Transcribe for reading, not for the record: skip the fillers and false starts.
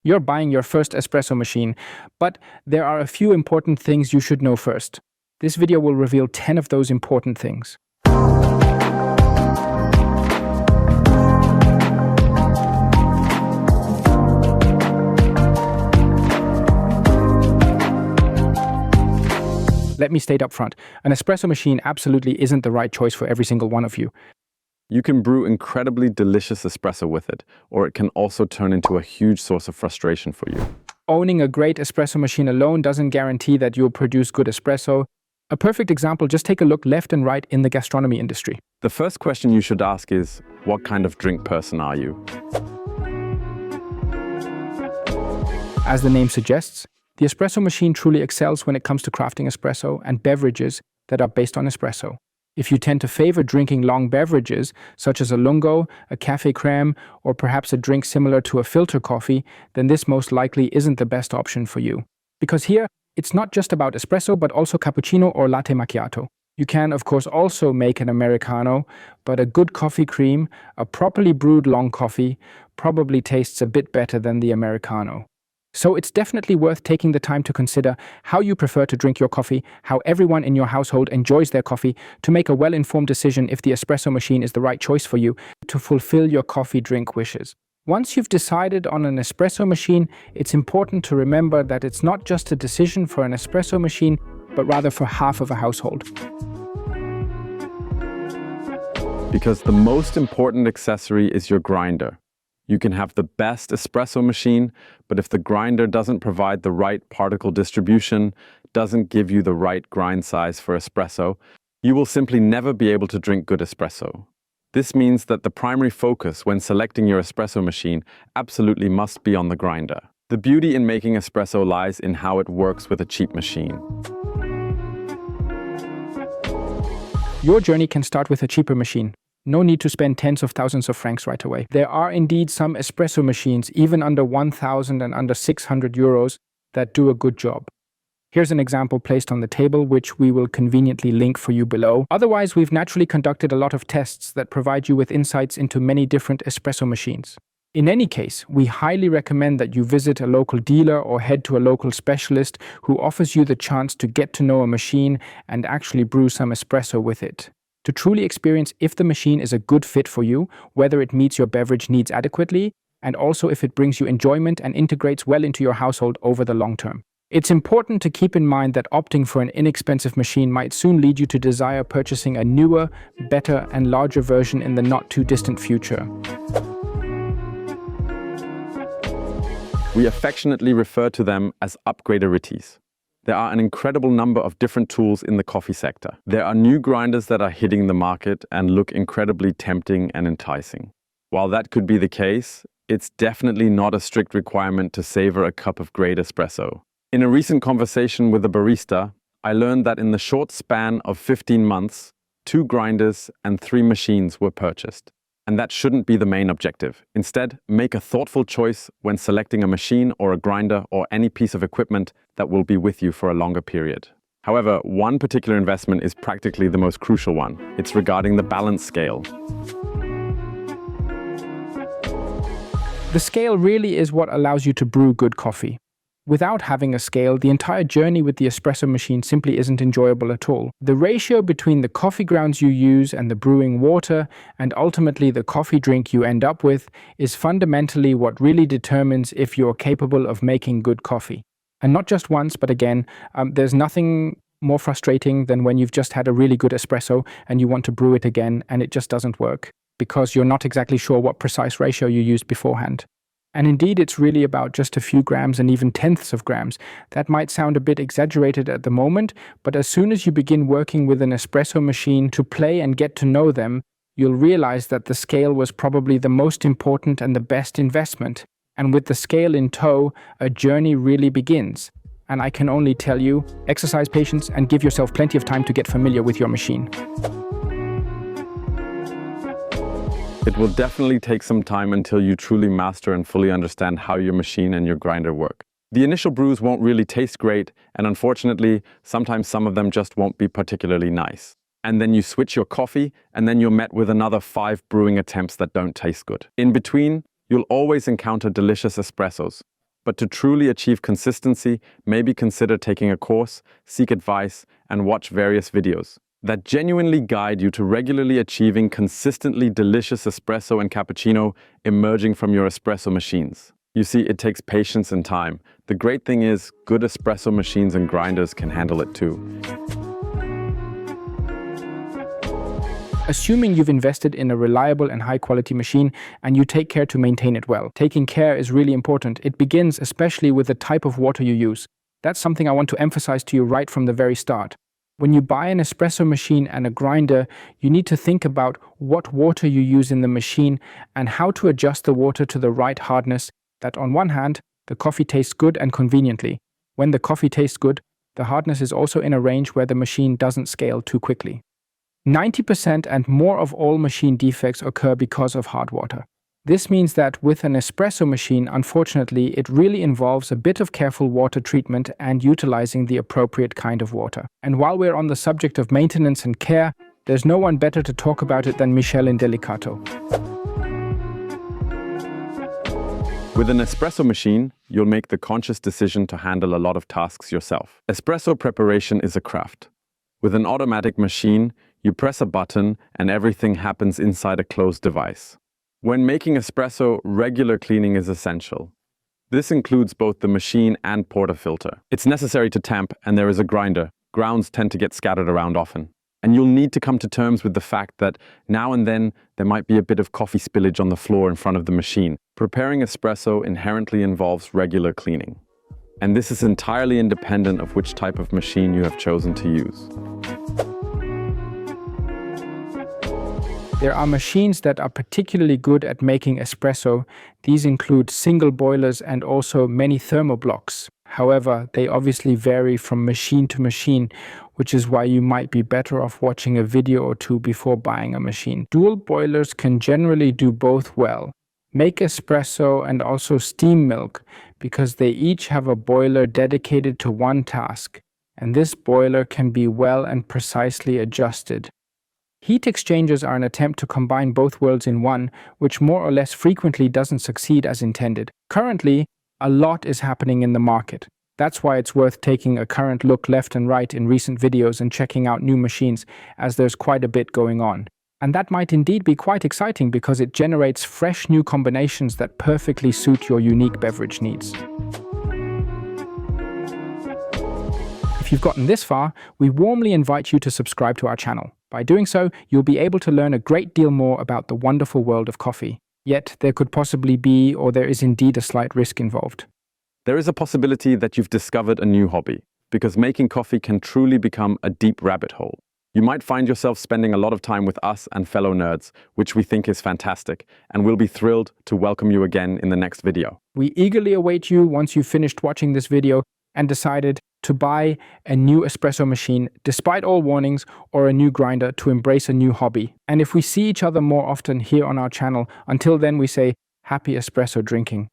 You're buying your first espresso machine, but there are a few important things you should know first. This video will reveal 10 of those important things. Let me state up front, an espresso machine absolutely isn't the right choice for every single one of you. You can brew incredibly delicious espresso with it, or it can also turn into a huge source of frustration for you. Owning a great espresso machine alone doesn't guarantee that you'll produce good espresso. A perfect example, just take a look left and right in the gastronomy industry. The first question you should ask is, what kind of drink person are you? As the name suggests, the espresso machine truly excels when it comes to crafting espresso and beverages that are based on espresso. If you tend to favor drinking long beverages, such as a lungo, a café crème, or perhaps a drink similar to a filter coffee, then this most likely isn't the best option for you. Because here, it's not just about espresso, but also cappuccino or latte macchiato. You can, of course, also make an Americano, but a good coffee cream, a properly brewed long coffee, probably tastes a bit better than the Americano. So it's definitely worth taking the time to consider how you prefer to drink your coffee, how everyone in your household enjoys their coffee, to make a well-informed decision if the espresso machine is the right choice for you to fulfill your coffee drink wishes. Once you've decided on an espresso machine, it's important to remember that it's not just a decision for an espresso machine, but rather for half of a household. Because the most important accessory is your grinder. You can have the best espresso machine, but if the grinder doesn't provide the right particle distribution, doesn't give you the right grind size for espresso, you will simply never be able to drink good espresso. This means that the primary focus when selecting your espresso machine absolutely must be on the grinder. The beauty in making espresso lies in how it works with a cheap machine. Your journey can start with a cheaper machine. No need to spend tens of thousands of francs right away. There are indeed some espresso machines, even under 1,000 and under 600 euros, that do a good job. Here's an example placed on the table, which we will conveniently link for you below. Otherwise, we've naturally conducted a lot of tests that provide you with insights into many different espresso machines. In any case, we highly recommend that you visit a local dealer or head to a local specialist who offers you the chance to get to know a machine and actually brew some espresso with it, to truly experience if the machine is a good fit for you, whether it meets your beverage needs adequately, and also if it brings you enjoyment and integrates well into your household over the long term. It's important to keep in mind that opting for an inexpensive machine might soon lead you to desire purchasing a newer, better, and larger version in the not-too-distant future. We affectionately refer to them as Upgraderitis. There are an incredible number of different tools in the coffee sector. There are new grinders that are hitting the market and look incredibly tempting and enticing. While that could be the case, it's definitely not a strict requirement to savor a cup of great espresso. In a recent conversation with a barista, I learned that in the short span of 15 months, 2 grinders and 3 machines were purchased. And that shouldn't be the main objective. Instead, make a thoughtful choice when selecting a machine or a grinder or any piece of equipment that will be with you for a longer period. However, one particular investment is practically the most crucial one. It's regarding the balance scale. The scale really is what allows you to brew good coffee. Without having a scale, the entire journey with the espresso machine simply isn't enjoyable at all. The ratio between the coffee grounds you use and the brewing water, and ultimately the coffee drink you end up with, is fundamentally what really determines if you're capable of making good coffee. And not just once, but again, there's nothing more frustrating than when you've just had a really good espresso and you want to brew it again and it just doesn't work, because you're not exactly sure what precise ratio you used beforehand. And indeed, it's really about just a few grams and even tenths of grams. That might sound a bit exaggerated at the moment, but as soon as you begin working with an espresso machine to play and get to know them, you'll realize that the scale was probably the most important and the best investment. And with the scale in tow, a journey really begins. And I can only tell you, exercise patience and give yourself plenty of time to get familiar with your machine. It will definitely take some time until you truly master and fully understand how your machine and your grinder work. The initial brews won't really taste great, and unfortunately, sometimes some of them just won't be particularly nice. And then you switch your coffee, and then you're met with another 5 brewing attempts that don't taste good. In between, you'll always encounter delicious espressos, But to truly achieve consistency, maybe consider taking a course, seek advice, and watch various videos that genuinely guide you to regularly achieving consistently delicious espresso and cappuccino emerging from your espresso machines. You see, it takes patience and time. The great thing is, good espresso machines and grinders can handle it too. Assuming you've invested in a reliable and high-quality machine and you take care to maintain it well. Taking care is really important. It begins especially with the type of water you use. That's something I want to emphasize to you right from the very start. When you buy an espresso machine and a grinder, you need to think about what water you use in the machine and how to adjust the water to the right hardness, that on one hand, the coffee tastes good and conveniently. When the coffee tastes good, the hardness is also in a range where the machine doesn't scale too quickly. 90% and more of all machine defects occur because of hard water. This means that with an espresso machine, unfortunately, it really involves a bit of careful water treatment and utilizing the appropriate kind of water. And while we're on the subject of maintenance and care, there's no one better to talk about it than Michel in Delicato. With an espresso machine, you'll make the conscious decision to handle a lot of tasks yourself. Espresso preparation is a craft. With an automatic machine, you press a button and everything happens inside a closed device. When making espresso, regular cleaning is essential. This includes both the machine and portafilter. It's necessary to tamp, and there is a grinder. Grounds tend to get scattered around often. And you'll need to come to terms with the fact that now and then there might be a bit of coffee spillage on the floor in front of the machine. Preparing espresso inherently involves regular cleaning. And this is entirely independent of which type of machine you have chosen to use. There are machines that are particularly good at making espresso. These include single boilers and also many thermoblocks. However, they obviously vary from machine to machine, which is why you might be better off watching a video or two before buying a machine. Dual boilers can generally do both well. Make espresso and also steam milk, because they each have a boiler dedicated to one task, and this boiler can be well and precisely adjusted. Heat exchangers are an attempt to combine both worlds in one, which more or less frequently doesn't succeed as intended. Currently, a lot is happening in the market. That's why it's worth taking a current look left and right in recent videos and checking out new machines, as there's quite a bit going on. And that might indeed be quite exciting because it generates fresh new combinations that perfectly suit your unique beverage needs. If you've gotten this far, we warmly invite you to subscribe to our channel. By doing so, you'll be able to learn a great deal more about the wonderful world of coffee. Yet, there could possibly be, or there is indeed a slight risk involved. There is a possibility that you've discovered a new hobby, because making coffee can truly become a deep rabbit hole. You might find yourself spending a lot of time with us and fellow nerds, which we think is fantastic, and we'll be thrilled to welcome you again in the next video. We eagerly await you once you've finished watching this video and decided to buy a new espresso machine, despite all warnings, or a new grinder to embrace a new hobby. And if we see each other more often here on our channel, until then we say, happy espresso drinking.